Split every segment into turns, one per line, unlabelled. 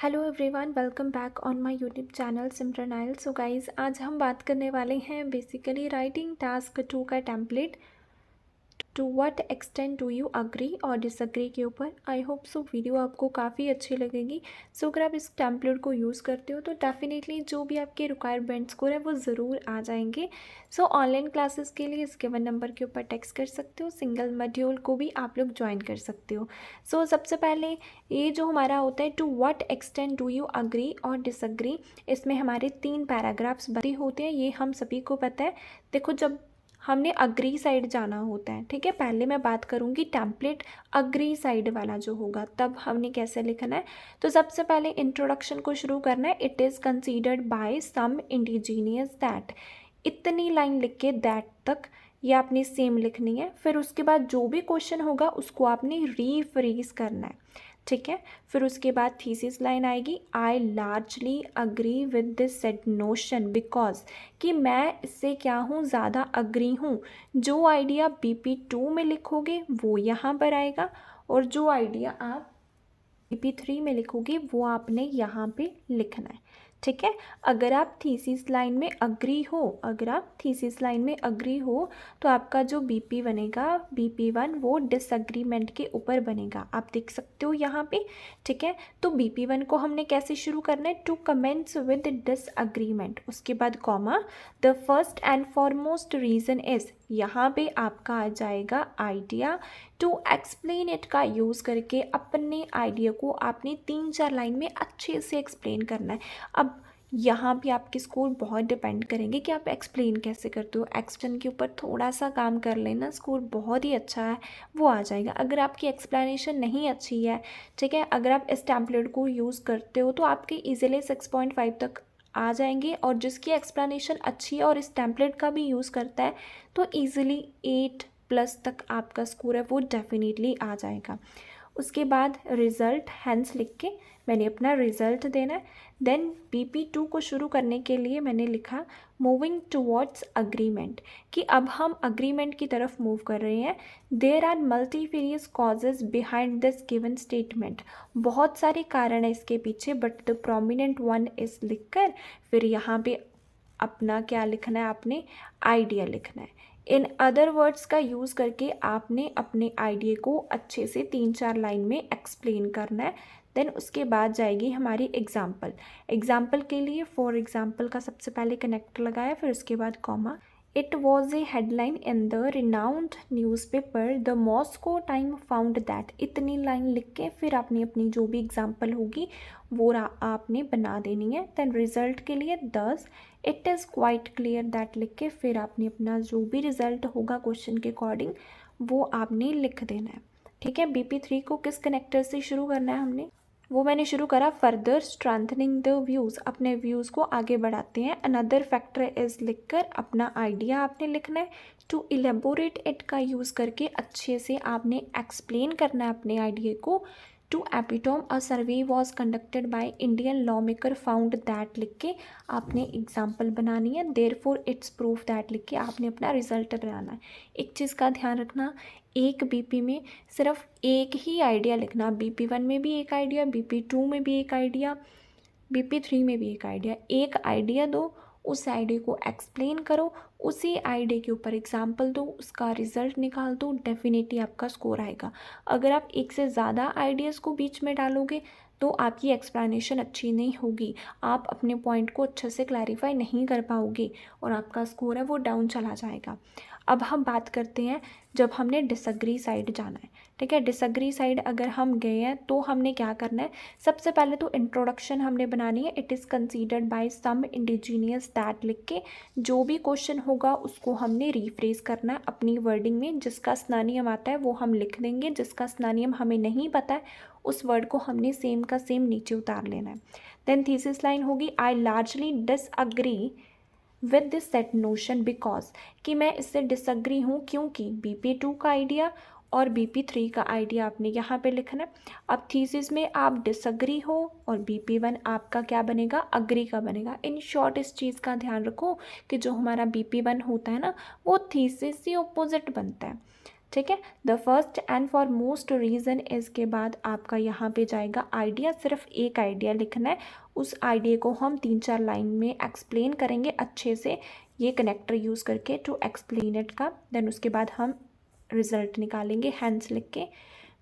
Hello everyone, welcome back on my YouTube channel Simran oil. So guys, आज हम बात करने वाले हैं बेसिकली राइटिंग टास्क 2 का template to what extent do you agree और डिसअग्री के ऊपर। आई होप सो वीडियो आपको काफ़ी अच्छी लगेगी। सो अगर आप इस टेम्पलेट को यूज़ करते हो तो डेफिनेटली जो भी आपके रिक्वायर्ड बैंड स्कोर है वो ज़रूर आ जाएंगे। सो ऑनलाइन क्लासेस के लिए इस गिवन नंबर के ऊपर टेक्स्ट कर सकते हो। सिंगल मॉड्यूल को भी आप लोग ज्वाइन कर सकते हो। सो सबसे पहले ये जो हमारा होता है to what extent do you agree और डिसअग्री, इसमें हमारे 3 पैराग्राफ्स बने होते हैं। ये हम सभी को पता है। देखो, जब हमने अग्री साइड जाना होता है, ठीक है, पहले मैं बात करूँगी टेम्पलेट अग्री साइड वाला जो होगा तब हमने कैसे लिखना है। तो सबसे पहले इंट्रोडक्शन को शुरू करना है। It is considered by some indigenous that, इतनी लाइन लिख के दैट तक ये आपने सेम लिखनी है। फिर उसके बाद जो भी क्वेश्चन होगा उसको आपने रीफ्रेज करना है, ठीक है। फिर उसके बाद थीसिस लाइन आएगी। I largely agree with this said notion because, कि मैं इससे क्या हूँ, ज़्यादा अग्री हूँ। जो आइडिया BP2 में लिखोगे वो यहाँ पर आएगा, और जो आइडिया आप BP3 में लिखोगे वो आपने यहाँ पे लिखना है, ठीक है। अगर आप थीसिस लाइन में अग्री हो, तो आपका जो BP बनेगा, BP1, वो डिसअग्रीमेंट के ऊपर बनेगा। आप देख सकते हो यहाँ पे, ठीक है। तो BP1 को हमने कैसे शुरू करना है, टू कमेंट्स विद डिसअग्रीमेंट, उसके बाद comma, the first and foremost reason is, यहाँ पे आपका आ जाएगा आइडिया। टू एक्सप्लेन इट का यूज़ करके अपने आइडिया को आपने 3-4 लाइन में अच्छे से एक्सप्लेन करना है। अब यहाँ भी आपके स्कोर बहुत डिपेंड करेंगे कि आप एक्सप्लेन कैसे करते हो। एक्सप्लेन के ऊपर थोड़ा सा काम कर लेना, स्कोर बहुत ही अच्छा है वो आ जाएगा। अगर आपकी एक्सप्लेनेशन नहीं अच्छी है, ठीक है, अगर आप इस टेम्पलेट को यूज़ करते हो तो आपके इजीली 6.5 तक आ जाएंगे। और जिसकी एक्सप्लेनेशन अच्छी है और इस टेम्पलेट का भी यूज़ करता है तो ईज़िली 8+ तक आपका स्कोर है वो डेफिनेटली आ जाएगा। उसके बाद रिज़ल्ट हैंस लिख के मैंने अपना रिज़ल्ट देना है। देन BP2 को शुरू करने के लिए मैंने लिखा मूविंग टुवर्ड्स अग्रीमेंट, कि अब हम अग्रीमेंट की तरफ मूव कर रहे हैं। There are multifarious causes behind this given statement, बहुत सारे कारण हैं इसके पीछे, but the prominent one is लिखकर फिर यहाँ पे अपना क्या लिखना है, आपने आइडिया लिखना है। इन अदर वर्ड्स का यूज़ करके आपने अपने आइडिया को अच्छे से 3-4 लाइन में एक्सप्लेन करना है। देन उसके बाद जाएगी हमारी एग्जाम्पल के लिए फॉर एग्जाम्पल का सबसे पहले कनेक्ट लगाया, फिर उसके बाद comma. It was a headline in the renowned newspaper the Moscow time found that, इतनी लाइन लिख के फिर आपने अपनी जो भी एग्जाम्पल होगी वो आपने बना देनी है। देन रिजल्ट के लिए 10, it is quite clear that लिख के फिर आपने अपना जो भी रिजल्ट होगा क्वेश्चन के अकॉर्डिंग वो आपने लिख देना है, ठीक है। BP3 को किस कनेक्टर से शुरू करना है हमने, वो मैंने शुरू करा फर्दर स्ट्रेंथनिंग द व्यूज़, अपने व्यूज़ को आगे बढ़ाते हैं। अनदर फैक्टर इज़ लिखकर अपना आइडिया आपने लिखना है। टू इलेबोरेट इट का यूज़ करके अच्छे से आपने एक्सप्लेन करना है अपने आइडिया को। To epitome a survey was conducted by Indian law maker found that लिख के आपने एग्जाम्पल बनानी है। Therefore it's proof that लिख के आपने अपना रिजल्ट बनाना है। एक चीज़ का ध्यान रखना, एक BP में सिर्फ एक ही आइडिया लिखना। BP1 में भी एक आइडिया, BP2 में भी एक आइडिया, BP3 में भी एक आइडिया। एक आइडिया दो, उस आइडिया को एक्सप्लेन करो, उसी आइडिया के ऊपर एग्जाम्पल दो, उसका रिजल्ट निकाल दो, डेफिनेटली आपका स्कोर आएगा। अगर आप एक से ज़्यादा आइडियाज़ को बीच में डालोगे तो आपकी एक्सप्लेनेशन अच्छी नहीं होगी, आप अपने पॉइंट को अच्छे से क्लैरिफाई नहीं कर पाओगे और आपका स्कोर है वो डाउन चला जाएगा। अब हम बात करते हैं जब हमने डिसअग्री साइड जाना है, ठीक है। डिसअग्री साइड अगर हम गए हैं तो हमने क्या करना है, सबसे पहले तो इंट्रोडक्शन हमने बनानी है। It is considered by some indigenous that लिख के जो भी क्वेश्चन होगा उसको हमने रीफ्रेज करना है अपनी वर्डिंग में। जिसका स्नानियम आता है वो हम लिख देंगे, जिसका स्नानियम हमें नहीं पता है उस वर्ड को हमने सेम का सेम नीचे उतार लेना है। देन थीसिस लाइन होगी I largely disagree with this set notion because, कि मैं इससे डिसअग्री हूँ क्योंकि BP2 का आइडिया और BP3 का आइडिया आपने यहाँ पे लिखना है। अब थीसिस में आप डिसअग्री हो और BP1 आपका क्या बनेगा, अग्री का बनेगा। इन शॉर्ट इस चीज़ का ध्यान रखो कि जो हमारा BP1 होता है ना वो थीसिस से ऑपोजिट बनता है, ठीक है। The first and for most reason is के बाद आपका यहाँ पे जाएगा आइडिया, सिर्फ एक आइडिया लिखना है। उस आइडिया को हम 3-4 लाइन में एक्सप्लेन करेंगे अच्छे से, ये कनेक्टर यूज़ करके टू एक्सप्लेन इट का। देन उसके बाद हम रिजल्ट निकालेंगे हैंस लिख के।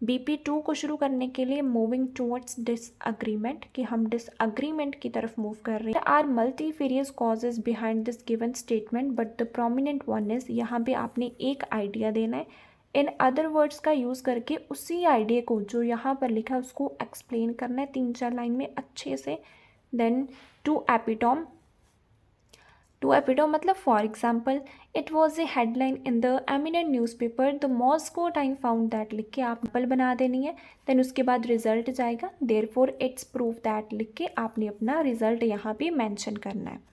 BP2 को शुरू करने के लिए मूविंग टूवर्ड्स डिसअग्रीमेंट, कि हम डिसअग्रीमेंट की तरफ मूव कर रहे हैं। Are multifarious causes behind this given statement but the prominent one is, यहाँ पे आपने एक आइडिया देना है। इन अदर वर्ड्स का यूज़ करके उसी आइडिया को जो यहाँ पर लिखा है उसको एक्सप्लेन करना है 3-4 लाइन में अच्छे से। Then to epitome, to epitome मतलब for example it was a headline in the eminent newspaper the Moscow time found that लिख के आप पल बना देनी है। देन उसके बाद रिजल्ट जाएगा, देयरफॉर इट्स प्रूफ दैट लिख के आपने अपना रिजल्ट यहाँ पे मेंशन करना है।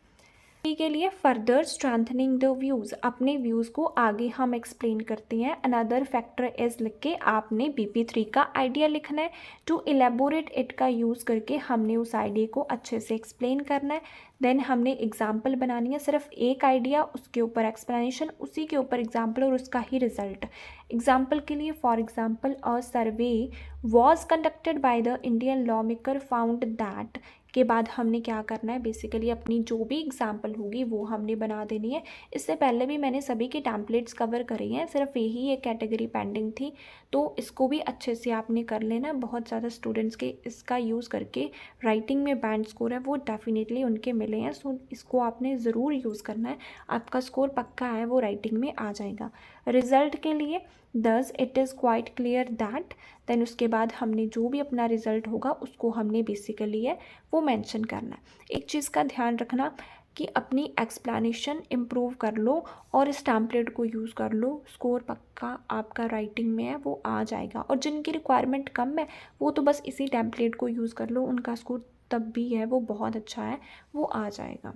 के लिए फर्दर स्ट्रेंथनिंग द व्यूज़, अपने व्यूज़ को आगे हम एक्सप्लेन करते हैं। अनदर फैक्टर इज लिख के आपने BP3 का आइडिया लिखना है। टू एलेबोरेट इट का यूज़ करके हमने उस आइडिया को अच्छे से एक्सप्लेन करना है। देन हमने एग्जाम्पल बनानी है, सिर्फ एक आइडिया उसके ऊपर एक्सप्लेनेशन, उसी के ऊपर एग्जाम्पल और उसका ही रिजल्ट। एग्जाम्पल के लिए for example a survey was conducted by the Indian law maker found that के बाद हमने क्या करना है, बेसिकली अपनी जो भी एग्जाम्पल होगी वो हमने बना देनी है। इससे पहले भी मैंने सभी के टेम्पलेट्स कवर करे हैं, सिर्फ यही एक कैटेगरी पेंडिंग थी, तो इसको भी अच्छे से आपने कर लेना। बहुत ज़्यादा स्टूडेंट्स के इसका यूज़ करके राइटिंग में बैंड स्कोर है वो डेफिनेटली उनके मिले हैं, सो इसको आपने ज़रूर यूज़ करना है। आपका स्कोर पक्का है वो राइटिंग में आ जाएगा। रिज़ल्ट के लिए thus it is quite clear that, then उसके बाद हमने जो भी अपना रिज़ल्ट होगा उसको हमने बेसिकली है वो मेंशन करना है। एक चीज़ का ध्यान रखना कि अपनी एक्सप्लेनेशन इम्प्रूव कर लो और इस टेम्पलेट को यूज़ कर लो, स्कोर पक्का आपका राइटिंग में है वो आ जाएगा। और जिनकी रिक्वायरमेंट कम है वो तो बस इसी टेम्पलेट को यूज़ कर लो, उनका स्कोर तब भी है वो बहुत अच्छा है, वो आ जाएगा।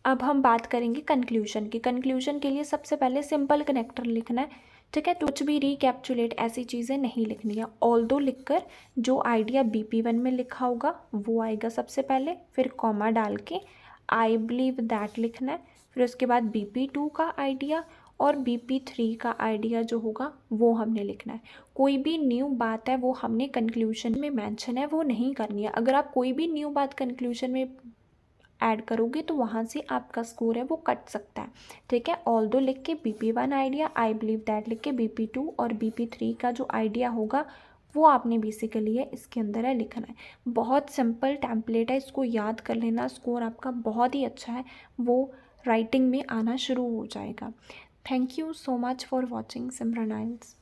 अब हम बात करेंगे कंक्लूजन की। कंक्लूजन के लिए सबसे पहले सिंपल कनेक्टर लिखना है, ठीक है। कुछ भी रिकैप्चुलेट ऐसी चीज़ें नहीं लिखनी है। ऑल्दो लिखकर जो आइडिया BP1 में लिखा होगा वो आएगा सबसे पहले, फिर कॉमा डाल के आई बिलीव दैट लिखना है, फिर उसके बाद BP2 का आइडिया और BP3 का आइडिया जो होगा वो हमने लिखना है। कोई भी न्यू बात है वो हमने कंक्लूजन में मेंशन है वो नहीं करनी है। अगर आप कोई भी न्यू बात कंक्लूजन में ऐड करोगे तो वहाँ से आपका स्कोर है वो कट सकता है, ठीक है। ऑल्दो लिख के BP1 idea, I believe that लिख के BP2 और BP3 का जो आइडिया होगा वो आपने बेसिकली है इसके अंदर है लिखना है। बहुत सिंपल टेम्पलेट है, इसको याद कर लेना, स्कोर आपका बहुत ही अच्छा है वो राइटिंग में आना शुरू हो जाएगा। Thank you so much for watching Simran IELTS.